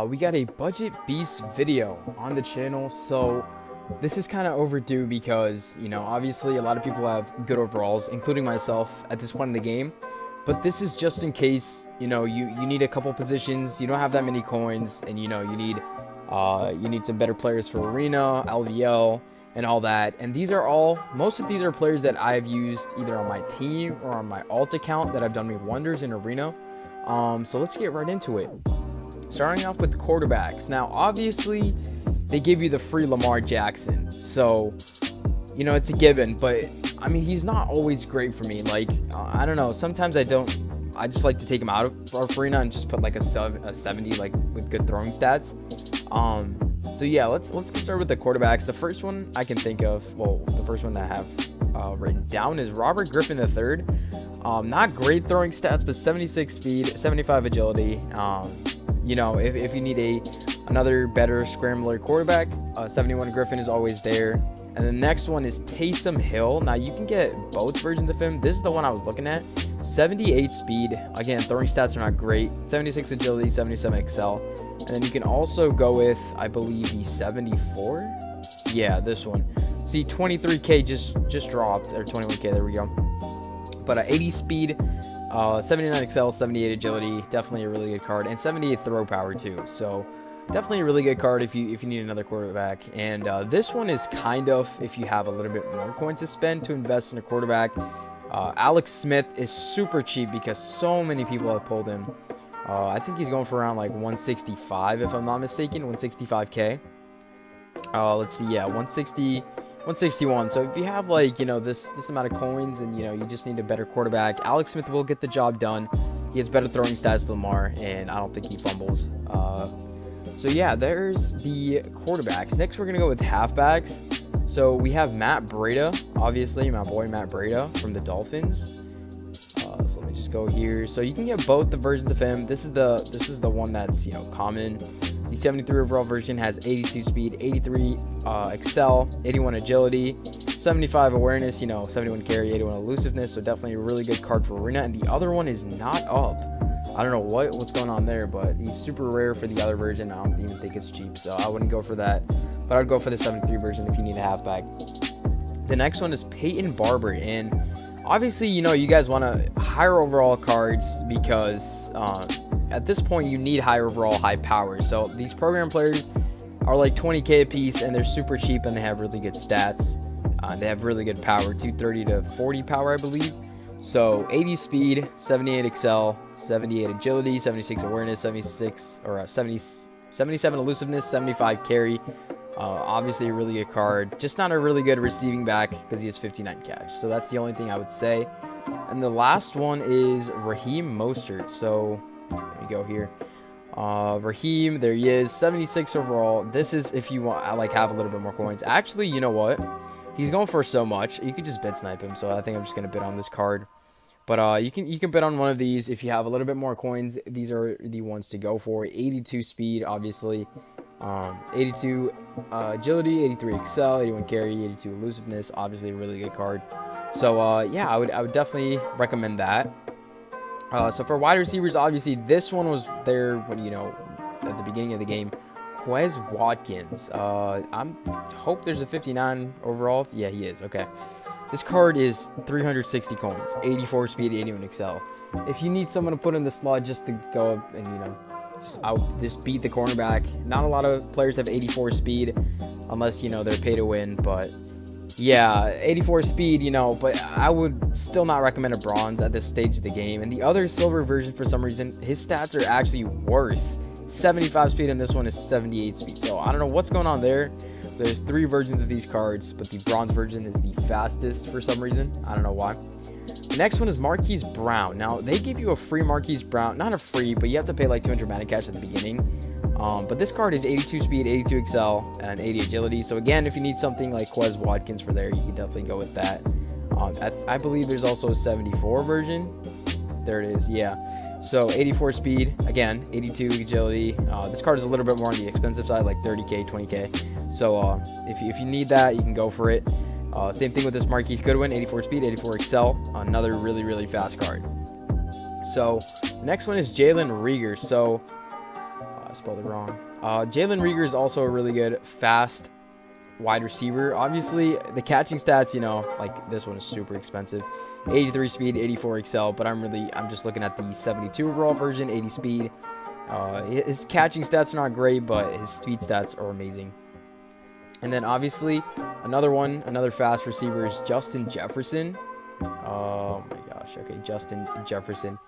We got a budget beast video on the channel, so this is kind of overdue because, you know, obviously a lot of people have good overalls, including myself at this point in the game, but this is just in case, you know, you need a couple positions, you don't have that many coins, and you know, you need some better players for arena, LVL, and all that. And these are most of these are players that I've used either on my team or on my alt account that have done me wonders in arena. So let's get right into it. Starting off with the quarterbacks. Now, obviously, they give you the free Lamar Jackson, so, you know, it's a given, but, I mean, he's not always great for me. Like, I don't know, sometimes I just like to take him out of arena and just put, like, a 70, like, with good throwing stats. So, yeah, let's get started with the quarterbacks. The first one I can think of, well, the first one that I have written down is Griffin III. Not great throwing stats, but 76 speed, 75 agility. You know, if you need another better scrambler quarterback, 71 Griffin is always there. And the next one is Taysom Hill. Now, you can get both versions of him. This is the one I was looking at. 78 speed. Again, throwing stats are not great. 76 agility, 77 excel. And then you can also go with, I believe, the 74. Yeah, this one. See, 23K just dropped, or 21K, there we go. But 80 speed, 79 excel, 78 agility, definitely a really good card, and 78 throw power too. So definitely a really good card if you need another quarterback. And this one is kind of if you have a little bit more coins to spend to invest in a quarterback. Alex Smith is super cheap because so many people have pulled him. I think he's going for around like 165 if I'm not mistaken, 165K. Let's see, yeah, 161. So if you have, like, you know, this amount of coins and, you know, you just need a better quarterback, Alex Smith will get the job done. He has better throwing stats than Lamar, and I don't think he fumbles. So yeah, there's the quarterbacks. Next, we're gonna go with halfbacks. So we have Matt Breida, obviously my boy Matt Breida from the Dolphins. So let me just go here. So you can get both the versions of him. This is the one that's, you know, common. The 73 overall version has 82 speed, 83 excel, 81 agility, 75 awareness, you know, 71 carry, 81 elusiveness. So definitely a really good card for arena. And the other one is not up. I don't know what's going on there, but he's super rare for the other version. I don't even think it's cheap, so I wouldn't go for that. But I'd go for the 73 version if you need a halfback. The next one is Peyton Barber, and obviously, you know, you guys want to higher overall cards because at this point you need higher overall, high power. So these program players are like 20K a piece, and they're super cheap, and they have really good stats. They have really good power, 230 to 40 power, I believe. So 80 speed, 78 excel, 78 agility, 76 awareness, 77 elusiveness, 75 carry. Obviously a really good card, just not a really good receiving back because he has 59 catch. So that's the only thing I would say. And the last one is Raheem Mostert. So let me go here. Raheem, there he is, 76 overall. This is if you want, like, have a little bit more coins. Actually, you know what? He's going for so much. You could just bid snipe him. So I think I'm just gonna bid on this card. But you can bid on one of these if you have a little bit more coins. These are the ones to go for. 82 speed, obviously. 82 agility, 83 excel, 81 carry, 82 elusiveness. Obviously, a really good card. So yeah, I would definitely recommend that. So for wide receivers, obviously this one was there when, you know, at the beginning of the game. Quez Watkins. I hope there's a 59 overall. Yeah, he is. Okay. This card is 360 coins, 84 speed, 81 excel. If you need someone to put in the slot just to go up and, you know, just beat the cornerback. Not a lot of players have 84 speed unless, you know, they're pay to win. But yeah, 84 speed, you know, but I would still not recommend a bronze at this stage of the game. And the other silver version, for some reason, his stats are actually worse. 75 speed, and this one is 78 speed. So I don't know what's going on there. There's 3 versions of these cards, but the bronze version is the fastest for some reason. I don't know why. The next one is Marquis Brown. Now, they give you a free Marquis Brown. Not a free, but you have to pay like 200 Madden cash at the beginning. But this card is 82 speed, 82 excel, and 80 agility. So again, if you need something like Quez Watkins for there, you can definitely go with that. I believe there's also a 74 version. There it is, yeah. So 84 speed, again, 82 agility. This card is a little bit more on the expensive side, like 30k, 20k. So if you need that, you can go for it. Same thing with this Marquis Goodwin, 84 speed, 84 excel. Another really fast card. So the next one is Jalen Reagor. So I spelled it wrong. Jalen Reagor is also a really good fast wide receiver. Obviously, the catching stats, you know, like this one is super expensive. 83 speed, 84 excel, but I'm just looking at the 72 overall version, 80 speed. His catching stats are not great, but his speed stats are amazing. And then obviously another fast receiver is Justin Jefferson. Oh my gosh. Okay, Justin Jefferson.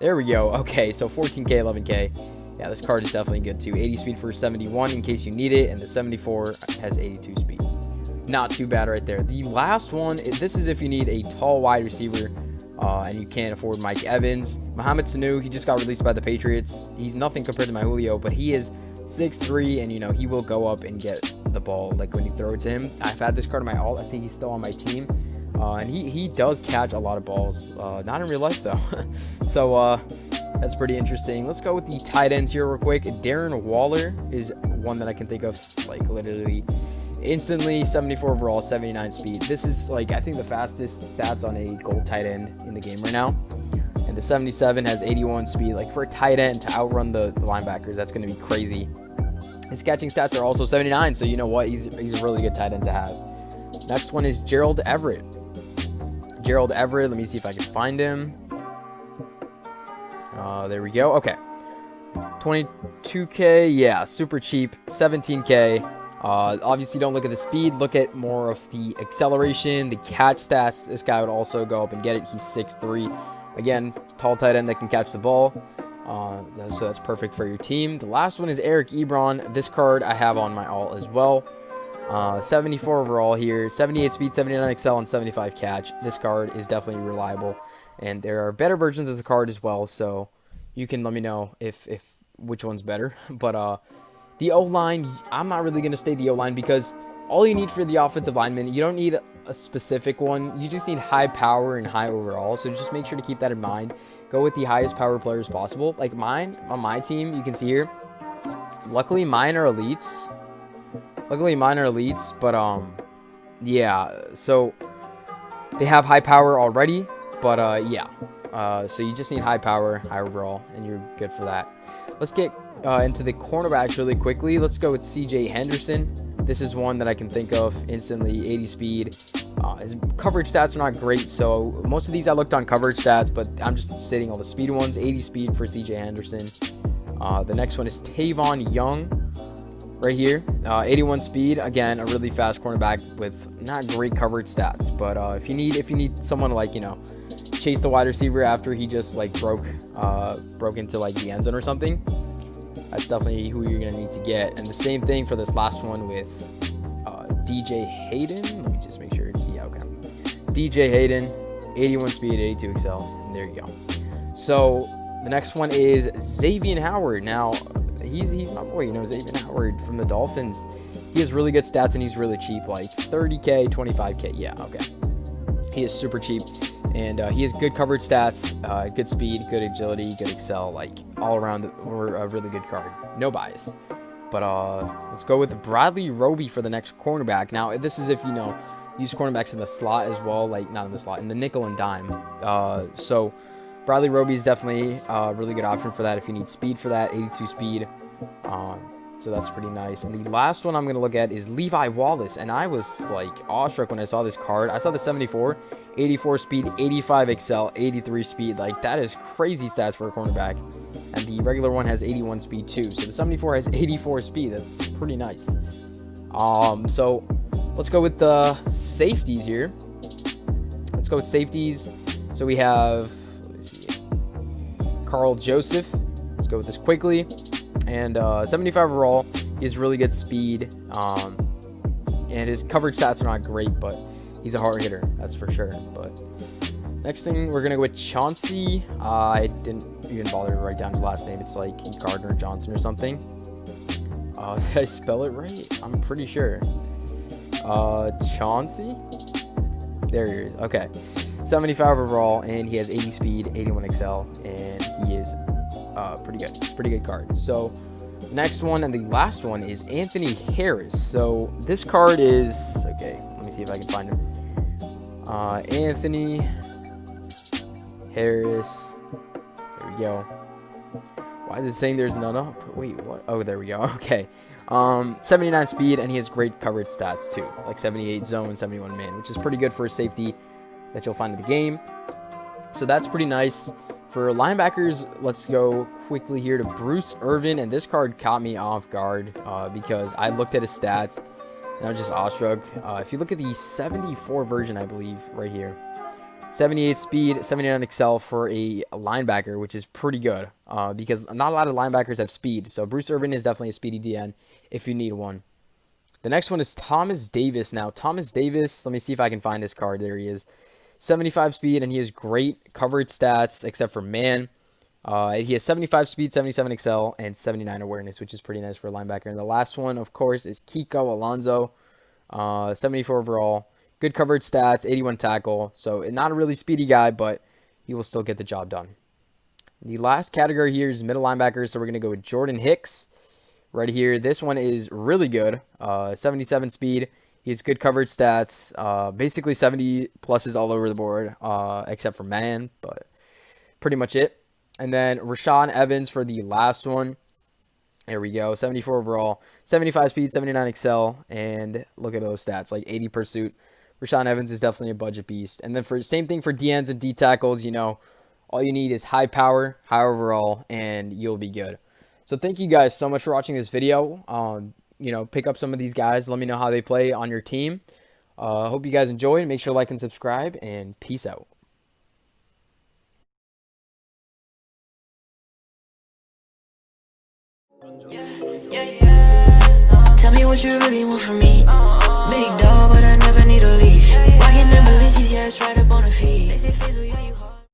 There we go. Okay, so 14k, 11k. Yeah, this card is definitely good too. 80 speed for 71 in case you need it, and the 74 has 82 speed. Not too bad right there. The last one, this is if you need a tall wide receiver and you can't afford Mike Evans. Mohamed Sanu, he just got released by the Patriots. He's nothing compared to my Julio, but he is 6'3", and you know he will go up and get the ball like when you throw it to him. I've had this card in my alt. I think he's still on my team, and he does catch a lot of balls. Not in real life though. So that's pretty interesting. Let's go with the tight ends here real quick. Darren Waller is one that I can think of, like literally instantly. 74 overall, 79 speed. This is like I think the fastest stats on a gold tight end in the game right now. And the 77 has 81 speed. Like for a tight end to outrun the linebackers, that's going to be crazy. His catching stats are also 79, so you know what? He's a really good tight end to have. Next one is Gerald Everett. Gerald Everett. Let me see if I can find him. There we go. Okay. 22k. Yeah, super cheap. 17k. Obviously, don't look at the speed. Look at more of the acceleration, the catch stats. This guy would also go up and get it. He's 6'3". Again, tall tight end that can catch the ball. So that's perfect for your team. The last one is Eric Ebron. This card I have on my alt as well. 74 overall here. 78 speed, 79 excel, and 75 catch. This card is definitely reliable. And there are better versions of the card as well. So you can let me know if which one's better. But the O-line, I'm not really going to stay the O-line because all you need for the offensive lineman, you don't need a specific one. You just need high power and high overall. So just make sure to keep that in mind. Go with the highest power players possible. Like mine, on my team, you can see here. Luckily, mine are elites. But, yeah. So they have high power already. But, yeah. So you just need high power, high overall, and you're good for that. Let's get into the cornerbacks really quickly. Let's go with CJ Henderson. This is one that I can think of instantly. 80 speed. His coverage stats are not great, so most of these I looked on coverage stats, but I'm just stating all the speed ones. 80 speed for CJ Henderson. The next one is Tavon Young right here. 81 speed. Again, a really fast cornerback with not great coverage stats, but if you need someone to, like, you know, chase the wide receiver after he just like broke into like the end zone or something, that's definitely who you're gonna need to get. And the same thing for this last one with DJ Hayden. Let me just make sure it's okay. DJ Hayden, 81 speed, 82 excel, and there you go. So the next one is Xavien Howard. Now he's my boy, you know, Xavien Howard from the Dolphins. He has really good stats and he's really cheap, like 30k, 25k. Yeah, okay. He is super cheap. And he has good coverage stats, good speed, good agility, good excel, like all around. We're a really good card. No bias. But let's go with Bradley Roby for the next cornerback. Now, this is if you know use cornerbacks in the slot as well, like not in the slot, in the nickel and dime. So Bradley Roby is definitely a really good option for that if you need speed for that, 82 speed. So that's pretty nice. And the last one I'm going to look at is Levi Wallace. And I was like awestruck when I saw this card. I saw the 74, 84 speed, 85 excel, 83 speed. Like that is crazy stats for a cornerback. And the regular one has 81 speed too. So the 74 has 84 speed. That's pretty nice. So let's go with the safeties here. Let's go with safeties. So we have, let's see, Karl Joseph. Let's go with this quickly. And 75 overall, he has really good speed, and his coverage stats are not great, but he's a hard hitter, that's for sure. But next thing, we're gonna go with Chauncey. I didn't even bother to write down his last name. It's like Gardner Johnson or something. Did I spell it right? I'm pretty sure. Chauncey. There he is. Okay, 75 overall, and he has 80 speed, 81 excel, and he is pretty good. It's a pretty good card. So next one and the last one is Anthony Harris. So this card is, okay, let me see if I can find him. Anthony Harris. There we go. Why is it saying there's none up? Wait, what? Oh, there we go. Okay. 79 speed, and he has great coverage stats too. Like 78 zone, 71 man, which is pretty good for a safety that you'll find in the game. So that's pretty nice. For linebackers, let's go quickly here to Bruce Irvin. And this card caught me off guard because I looked at his stats and I was just awestruck. If you look at the 74 version, I believe, right here. 78 speed, 79 excel for a linebacker, which is pretty good because not a lot of linebackers have speed. So Bruce Irvin is definitely a speedy DN if you need one. The next one is Thomas Davis. Now, Thomas Davis, let me see if I can find his card. There he is. 75 speed, and he has great coverage stats except for man. He has 75 speed, 77 excel, and 79 awareness, which is pretty nice for a linebacker. And the last one, of course, is Kiko Alonso. 74 overall. Good coverage stats, 81 tackle. So not a really speedy guy, but he will still get the job done. The last category here is middle linebackers. So we're going to go with Jordan Hicks right here. This one is really good. 77 speed. He has good coverage stats. Basically 70 pluses all over the board, except for man, but pretty much it. And then Rashaan Evans for the last one. There we go. 74 overall, 75 speed, 79 excel, and look at those stats, like 80 pursuit. Rashaan Evans is definitely a budget beast. And then for same thing for DNs and D tackles, you know, all you need is high power, high overall, and you'll be good. So thank you guys so much for watching this video. You know, pick up some of these guys. Let me know how they play on your team. Hope you guys enjoyed. Make sure to like and subscribe, and peace out. Tell me what you really want from me.